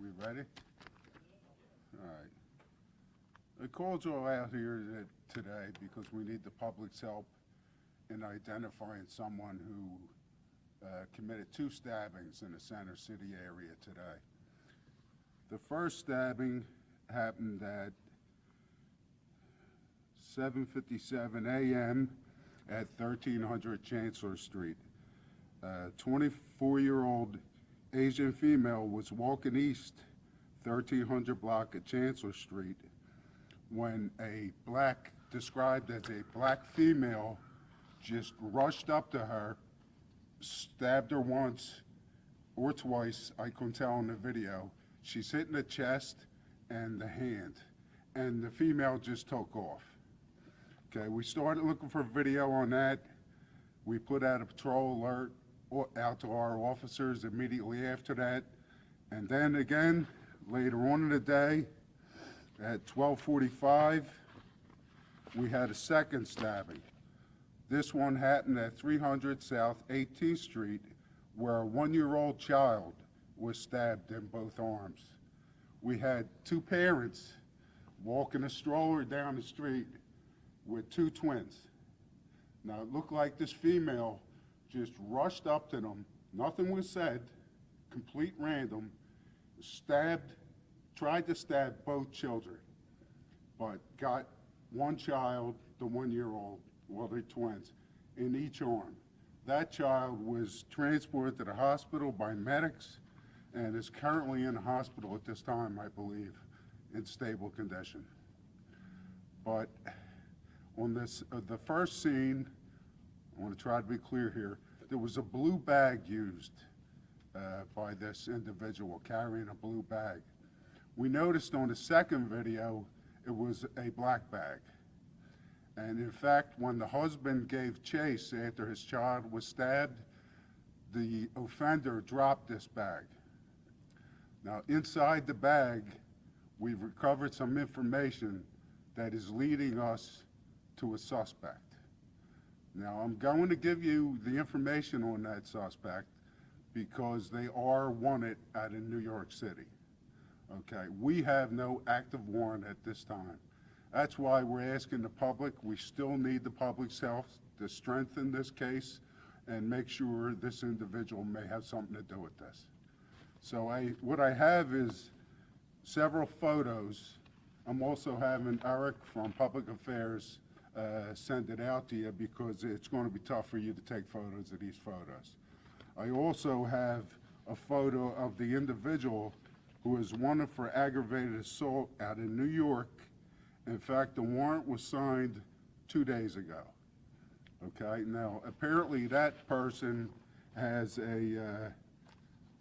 We ready? All right. I called you all out here today because we need the public's help in identifying someone who committed 2 stabbings in the Center City area today. The first stabbing happened at 7:57 a.m. at 1300 Chancellor Street. 24-year-old Asian female was walking east 1300 block of Chancellor Street when a described as a black female just rushed up to her, stabbed her once or twice, I couldn't tell in the video. She's hit in the chest and the hand, and the female just took off. Okay, we started looking for video on that. We put out a patrol alert out to our officers immediately after that. And then again, later on in the day, at 12:45, we had a second stabbing. This one happened at 300 South 18th Street, where a 1-year-old child was stabbed in both arms. We had 2 parents walking a stroller down the street with 2 twins. Now, it looked like this female just rushed up to them, nothing was said, complete random, tried to stab both children, but got one child, the 1-year-old, well, they're twins, in each arm. That child was transported to the hospital by medics and is currently in the hospital at this time, I believe, in stable condition. But on the first scene, I want to try to be clear here, there was a blue bag used by this individual, carrying a blue bag. We noticed on the second video, it was a black bag. And in fact, when the husband gave chase after his child was stabbed, the offender dropped this bag. Now, inside the bag, we've recovered some information that is leading us to a suspect. Now, I'm going to give you the information on that suspect because they are wanted out in New York City. Okay, we have no active warrant at this time. That's why we're asking the public. We still need the public's help to strengthen this case and make sure this individual may have something to do with this. So what I have is several photos. I'm also having Eric from Public Affairs send it out to you because it's going to be tough for you to take photos of these photos. I also have a photo of the individual who is wanted for aggravated assault out in New York. In fact, the warrant was signed 2 days ago. Okay, now apparently that person has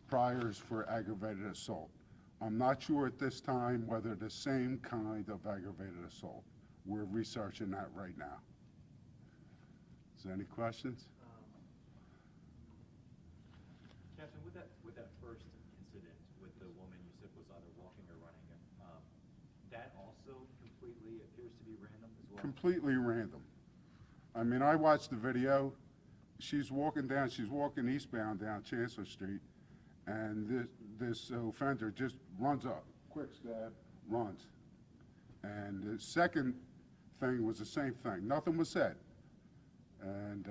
priors for aggravated assault. I'm not sure at this time whether the same kind of aggravated assault. We're researching that right now. Is there any questions? Captain, with that first incident with the woman you said was either walking or running, that also completely appears to be random as well? Completely random. I mean, I watched the video. She's walking eastbound down Chancellor Street, and this offender just runs up, quick stab, runs. And the second thing was the same thing. Nothing was said. And,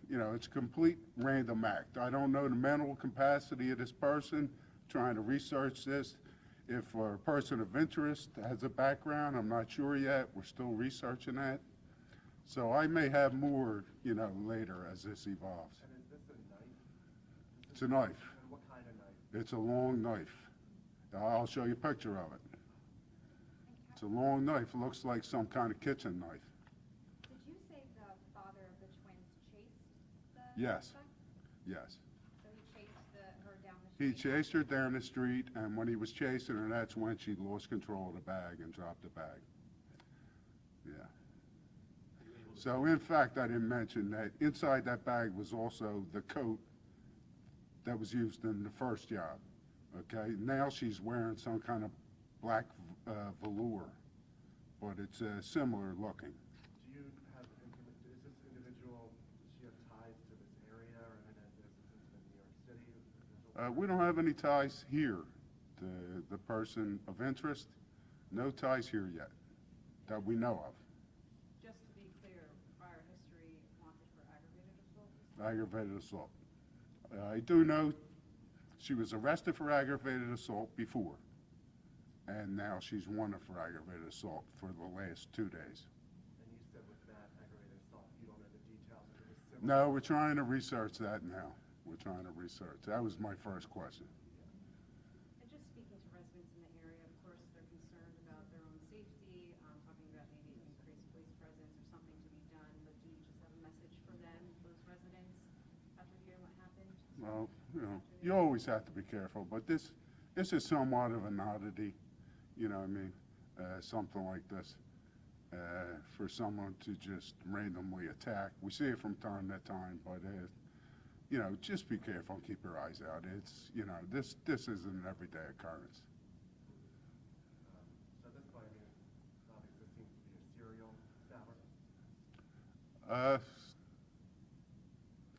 you know, it's a complete random act. I don't know the mental capacity of this person trying to research this. If a person of interest has a background, I'm not sure yet. We're still researching that. So I may have more, you know, later as this evolves. And is this a knife? It's a knife. And what kind of knife? It's a long knife. I'll show you a picture of it. It's a long knife. It looks like some kind of kitchen knife. Did you say the father of the twins chased the Yes. suspect? Yes. So he chased her down the He street? chased her down the street, and when he was chasing her, that's when she lost control of the bag and dropped the bag. Yeah. So in fact, I didn't mention that inside that bag was also the coat that was used in the first job. Okay, now she's wearing some kind of black velour, but it's similar looking. Do you have, is this individual, does she have ties to this area or has this incident in New York City? We don't have any ties here the person of interest, no ties here yet, that we know of. Just to be clear, prior history wanted for aggravated assault? Aggravated assault. I do know she was arrested for aggravated assault before, and now she's wanted for aggravated assault for the last 2 days. And you said with that aggravated assault, you don't know the details, if it was similar? No, we're trying to research that now. We're trying to research. That was my first question. And just speaking to residents in the area, of course, they're concerned about their own safety, talking about maybe increased police presence or something to be done, but do you just have a message for them, those residents, after hearing what happened? Well, you always have to be careful, but this is somewhat of an oddity, you know what I mean? Something like this, for someone to just randomly attack. We see it from time to time, but just be careful and keep your eyes out. It's, this isn't an everyday occurrence. So at this point, I mean, obviously this seems to be a serial stabber.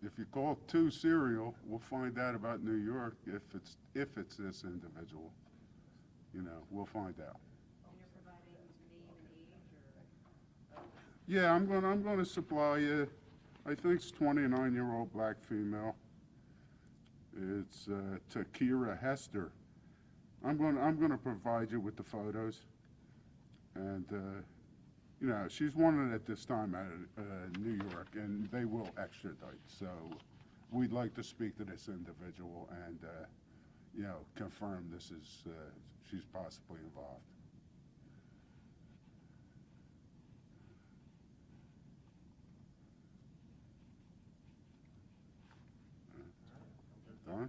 If you call it too serial, we'll find out about New York. If it's this individual, we'll find out. And you're providing name and age, or? Yeah, I'm gonna supply you. I think it's 29-year-old black female. It's Takira Hester. I'm gonna provide you with the photos, and she's wanted at this time out of New York, and they will extradite. So we'd like to speak to this individual and confirm this is she's possibly involved. Done?